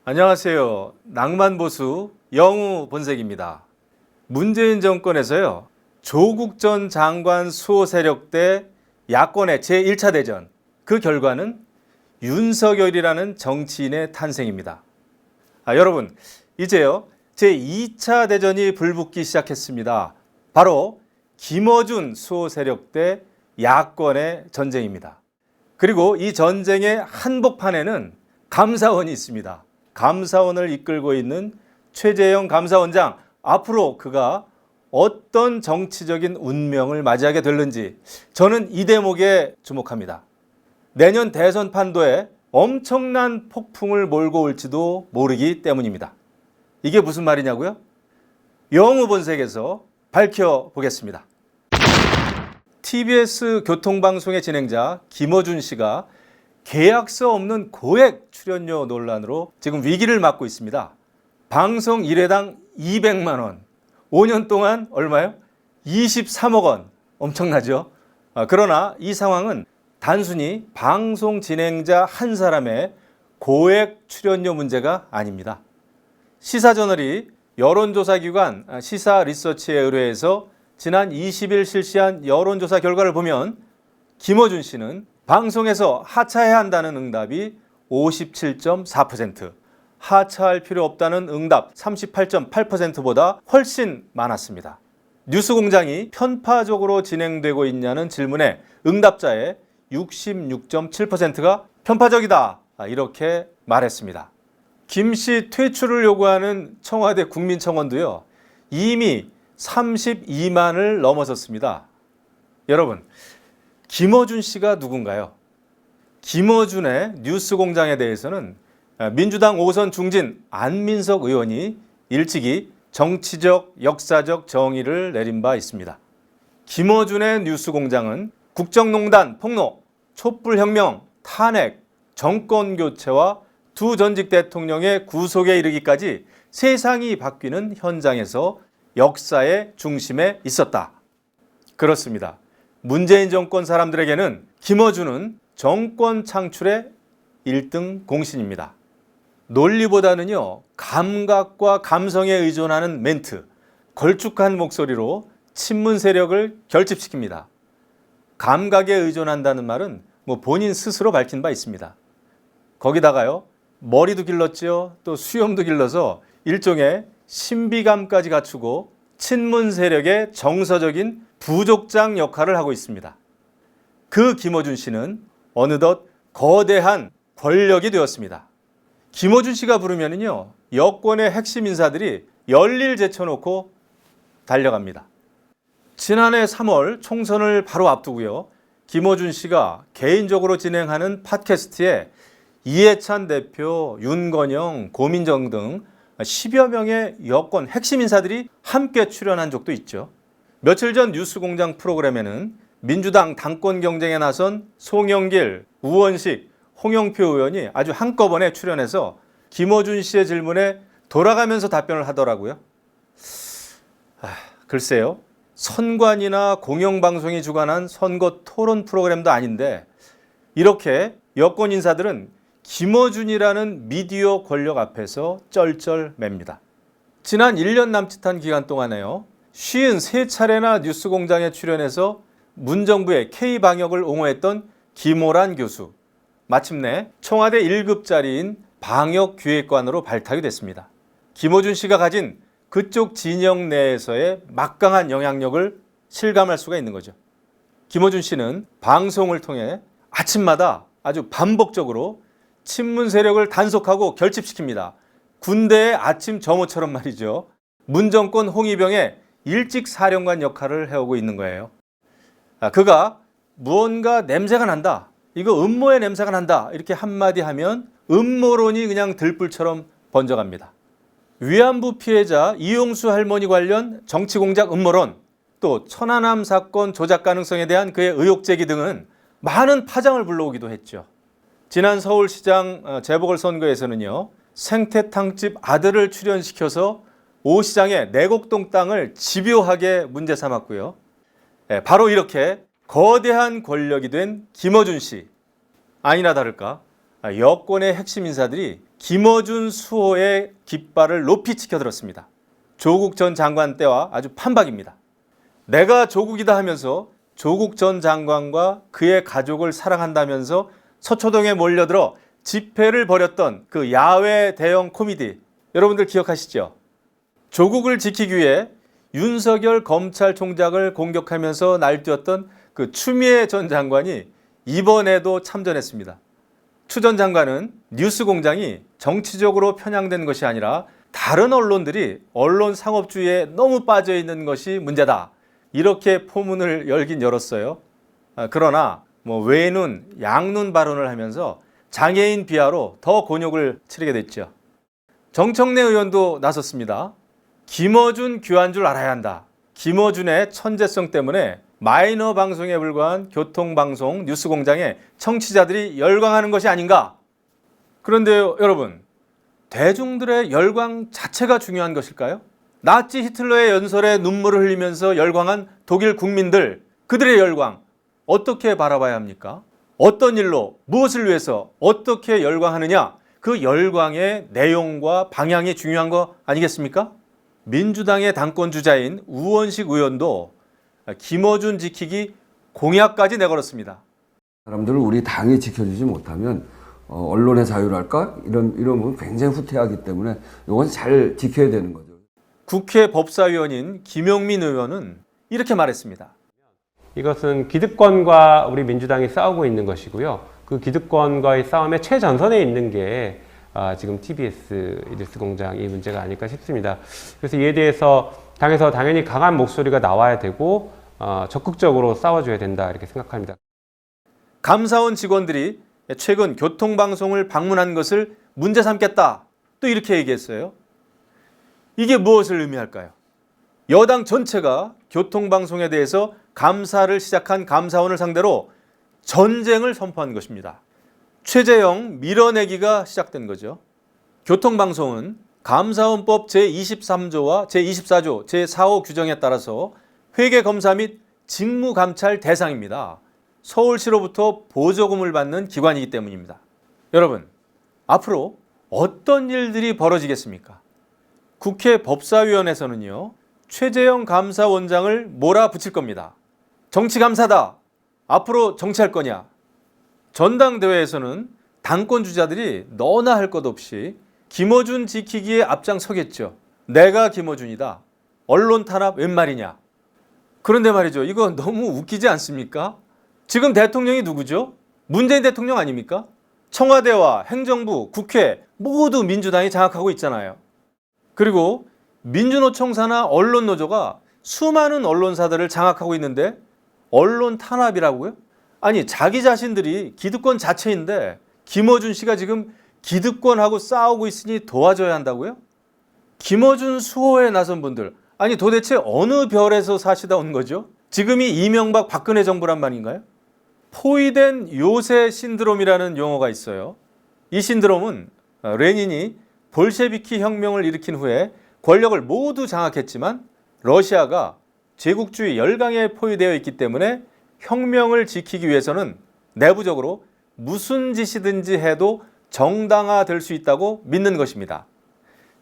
안녕하세요. 낭만보수 영우 본색입니다. 문재인 정권에서요, 조국 전 장관 수호 세력 대 야권의 제1차 대전, 그 결과는 윤석열이라는 정치인의 탄생입니다. 여러분, 이제요 제2차 대전이 불붙기 시작했습니다. 바로 김어준 수호 세력 대 야권의 전쟁입니다. 그리고 이 전쟁의 한복판에는 감사원이 있습니다. 감사원을 이끌고 있는 최재형 감사원장, 앞으로 그가 어떤 정치적인 운명을 맞이하게 될는지 저는 이 대목에 주목합니다. 내년 대선 판도에 엄청난 폭풍을 몰고 올지도 모르기 때문입니다. 이게 무슨 말이냐고요? 영우 본색에서 밝혀보겠습니다. TBS 교통방송의 진행자 김어준 씨가 계약서 없는 고액 출연료 논란으로 지금 위기를 맞고 있습니다. 방송 1회당 200만 원, 5년 동안 얼마요? 23억 원, 엄청나죠? 그러나 이 상황은 단순히 방송 진행자 한 사람의 고액 출연료 문제가 아닙니다. 시사저널이 여론조사기관 시사리서치에 의뢰해서 지난 20일 실시한 여론조사 결과를 보면 김어준 씨는 방송에서 하차해야 한다는 응답이 57.4%, 하차할 필요 없다는 응답 38.8%보다 훨씬 많았습니다. 뉴스공장이 편파적으로 진행되고 있냐는 질문에 응답자의 66.7%가 편파적이다, 이렇게 말했습니다. 김 씨 퇴출을 요구하는 청와대 국민청원도요, 이미 32만을 넘어섰습니다. 여러분, 김어준 씨가 누군가요? 김어준의 뉴스공장에 대해서는 민주당 5선 중진 안민석 의원이 일찍이 정치적, 역사적 정의를 내린 바 있습니다. 김어준의 뉴스공장은 국정농단 폭로, 촛불혁명, 탄핵, 정권교체와 두 전직 대통령의 구속에 이르기까지 세상이 바뀌는 현장에서 역사의 중심에 있었다. 그렇습니다. 문재인 정권 사람들에게는 김어준은 정권 창출의 1등 공신입니다. 논리보다는요, 감각과 감성에 의존하는 멘트, 걸쭉한 목소리로 친문 세력을 결집시킵니다. 감각에 의존한다는 말은 본인 스스로 밝힌 바 있습니다. 거기다가요, 머리도 길렀죠. 또 수염도 길러서 일종의 신비감까지 갖추고 친문 세력의 정서적인 부족장 역할을 하고 있습니다. 그 김어준 씨는 어느덧 거대한 권력이 되었습니다. 김어준 씨가 부르면은요, 여권의 핵심 인사들이 열일 제쳐놓고 달려갑니다. 지난해 3월 총선을 바로 앞두고요, 김어준 씨가 개인적으로 진행하는 팟캐스트에 이해찬 대표, 윤건영, 고민정 등 10여 명의 여권 핵심 인사들이 함께 출연한 적도 있죠. 며칠 전 뉴스공장 프로그램에는 민주당 당권 경쟁에 나선 송영길, 우원식, 홍영표 의원이 아주 한꺼번에 출연해서 김어준 씨의 질문에 돌아가면서 답변을 하더라고요. 글쎄요, 선관위나 공영방송이 주관한 선거 토론 프로그램도 아닌데 이렇게 여권 인사들은 김어준이라는 미디어 권력 앞에서 쩔쩔맵니다. 지난 1년 남짓한 기간 동안에요, 53차례나 뉴스공장에 출연해서 문정부의 K방역을 옹호했던 김호란 교수, 마침내 청와대 1급자리인 방역기획관으로 발탁이 됐습니다. 김어준 씨가 가진 그쪽 진영 내에서의 막강한 영향력을 실감할 수가 있는 거죠. 김어준 씨는 방송을 통해 아침마다 아주 반복적으로 친문 세력을 단속하고 결집시킵니다. 군대의 아침 점호처럼 말이죠. 문정권 홍위병의 일찍 사령관 역할을 해오고 있는 거예요. 그가 무언가 냄새가 난다, 이거 음모의 냄새가 난다, 이렇게 한마디 하면 음모론이 그냥 들불처럼 번져갑니다. 위안부 피해자 이용수 할머니 관련 정치공작 음모론, 또 천안함 사건 조작 가능성에 대한 그의 의혹 제기 등은 많은 파장을 불러오기도 했죠. 지난 서울시장 재보궐선거에서는요, 생태탕집 아들을 출연시켜서 오 시장의 내곡동 땅을 집요하게 문제 삼았고요. 바로 이렇게 거대한 권력이 된 김어준 씨, 아니나 다를까 여권의 핵심 인사들이 김어준 수호의 깃발을 높이 치켜들었습니다. 조국 전 장관 때와 아주 판박입니다. 내가 조국이다 하면서 조국 전 장관과 그의 가족을 사랑한다면서 서초동에 몰려들어 집회를 벌였던 그 야외 대형 코미디, 여러분들 기억하시죠? 조국을 지키기 위해 윤석열 검찰총장을 공격하면서 날뛰었던 그 추미애 전 장관이 이번에도 참전했습니다. 추 전 장관은 뉴스공장이 정치적으로 편향된 것이 아니라 다른 언론들이 언론 상업주의에 너무 빠져 있는 것이 문제다, 이렇게 포문을 열긴 열었어요. 그러나 외눈, 양눈 발언을 하면서 장애인 비하로 더 곤욕을 치르게 됐죠. 정청래 의원도 나섰습니다. 김어준 귀한 줄 알아야 한다. 김어준의 천재성 때문에 마이너 방송에 불과한 교통방송 뉴스공장에 청취자들이 열광하는 것이 아닌가? 그런데요, 여러분, 대중들의 열광 자체가 중요한 것일까요? 나치 히틀러의 연설에 눈물을 흘리면서 열광한 독일 국민들, 그들의 열광 어떻게 바라봐야 합니까? 어떤 일로, 무엇을 위해서 어떻게 열광하느냐, 그 열광의 내용과 방향이 중요한 거 아니겠습니까? 민주당의 당권 주자인 우원식 의원도 김어준 지키기 공약까지 내걸었습니다. 사람들을 우리 당이 지켜주지 못하면 언론의 자유랄까? 이런 부분 굉장히 후퇴하기 때문에 이건 잘 지켜야 되는 거죠. 국회 법사위원인 김용민 의원은 이렇게 말했습니다. 이것은 기득권과 우리 민주당이 싸우고 있는 것이고요. 그 기득권과의 싸움의 최전선에 있는 게 지금 TBS 뉴스공장 이 문제가 아닐까 싶습니다. 그래서 이에 대해서 당에서 당연히 강한 목소리가 나와야 되고 적극적으로 싸워줘야 된다, 이렇게 생각합니다. 감사원 직원들이 최근 교통방송을 방문한 것을 문제 삼겠다, 또 이렇게 얘기했어요. 이게 무엇을 의미할까요? 여당 전체가 교통방송에 대해서 감사를 시작한 감사원을 상대로 전쟁을 선포한 것입니다. 최재형 밀어내기가 시작된 거죠. 교통방송은 감사원법 제23조와 제24조, 제4호 규정에 따라서 회계검사 및 직무감찰 대상입니다. 서울시로부터 보조금을 받는 기관이기 때문입니다. 여러분, 앞으로 어떤 일들이 벌어지겠습니까? 국회 법사위원회에서는요, 최재형 감사원장을 몰아붙일 겁니다. 정치감사다. 앞으로 정치할 거냐? 전당대회에서는 당권 주자들이 너나 할 것 없이 김어준 지키기에 앞장서겠죠. 내가 김어준이다. 언론 탄압 웬 말이냐? 그런데 말이죠, 이거 너무 웃기지 않습니까? 지금 대통령이 누구죠? 문재인 대통령 아닙니까? 청와대와 행정부, 국회 모두 민주당이 장악하고 있잖아요. 그리고 민주노총사나 언론노조가 수많은 언론사들을 장악하고 있는데 언론 탄압이라고요? 아니, 자기 자신들이 기득권 자체인데 김어준 씨가 지금 기득권하고 싸우고 있으니 도와줘야 한다고요? 김어준 수호에 나선 분들, 아니 도대체 어느 별에서 사시다 온 거죠? 지금이 이명박 박근혜 정부란 말인가요? 포위된 요새 신드롬이라는 용어가 있어요. 이 신드롬은 레닌이 볼셰비키 혁명을 일으킨 후에 권력을 모두 장악했지만 러시아가 제국주의 열강에 포위되어 있기 때문에 혁명을 지키기 위해서는 내부적으로 무슨 짓이든지 해도 정당화될 수 있다고 믿는 것입니다.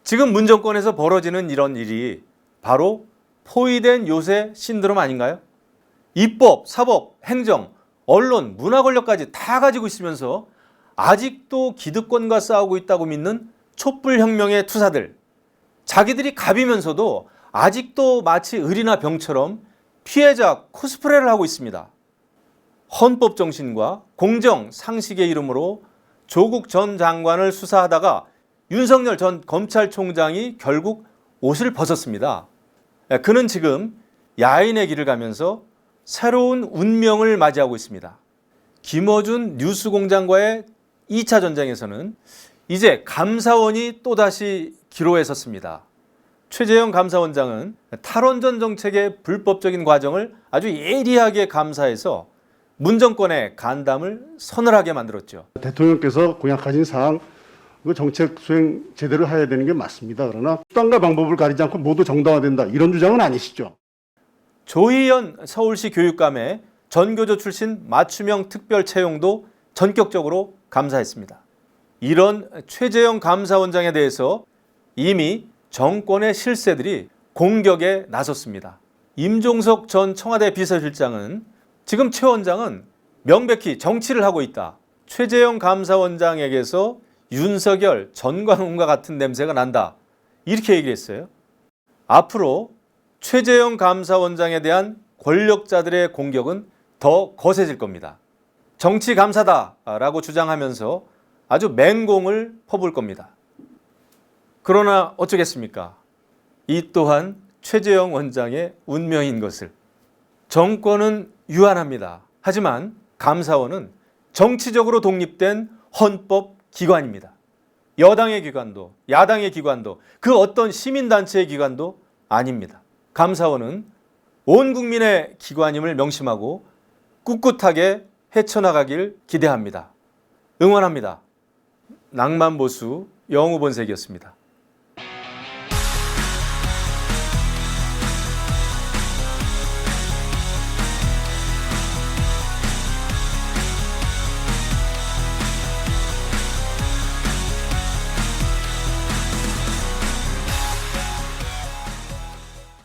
지금 문정권에서 벌어지는 이런 일이 바로 포위된 요새 신드롬 아닌가요? 입법, 사법, 행정, 언론, 문화 권력까지 다 가지고 있으면서 아직도 기득권과 싸우고 있다고 믿는 촛불혁명의 투사들, 자기들이 갑이면서도 아직도 마치 을이나 병처럼 피해자 코스프레를 하고 있습니다. 헌법 정신과 공정, 상식의 이름으로 조국 전 장관을 수사하다가 윤석열 전 검찰총장이 결국 옷을 벗었습니다. 그는 지금 야인의 길을 가면서 새로운 운명을 맞이하고 있습니다. 김어준 뉴스공장과의 2차 전쟁에서는 이제 감사원이 또다시 기로에 섰습니다. 최재형 감사원장은 탈원전 정책의 불법적인 과정을 아주 예리하게 감사해서 문정권의 간담을 서늘하게 만들었죠. 대통령께서 공약하신 사항, 그 정책 수행 제대로 해야 되는 게 맞습니다. 그러나 수단과 방법을 가리지 않고 모두 정당화된다, 이런 주장은 아니시죠? 조희연 서울시 교육감의 전교조 출신 맞춤형 특별 채용도 전격적으로 감사했습니다. 이런 최재형 감사원장에 대해서 이미 정권의 실세들이 공격에 나섰습니다. 임종석 전 청와대 비서실장은 지금 최 원장은 명백히 정치를 하고 있다. 최재형 감사원장에게서 윤석열, 전광훈과 같은 냄새가 난다. 이렇게 얘기했어요. 앞으로 최재형 감사원장에 대한 권력자들의 공격은 더 거세질 겁니다. 정치 감사다라고 주장하면서 아주 맹공을 퍼부을 겁니다. 그러나 어쩌겠습니까? 이 또한 최재형 원장의 운명인 것을. 정권은 유한합니다. 하지만 감사원은 정치적으로 독립된 헌법 기관입니다. 여당의 기관도 야당의 기관도 그 어떤 시민단체의 기관도 아닙니다. 감사원은 온 국민의 기관임을 명심하고 꿋꿋하게 헤쳐나가길 기대합니다. 응원합니다. 낭만보수 영우본색이었습니다.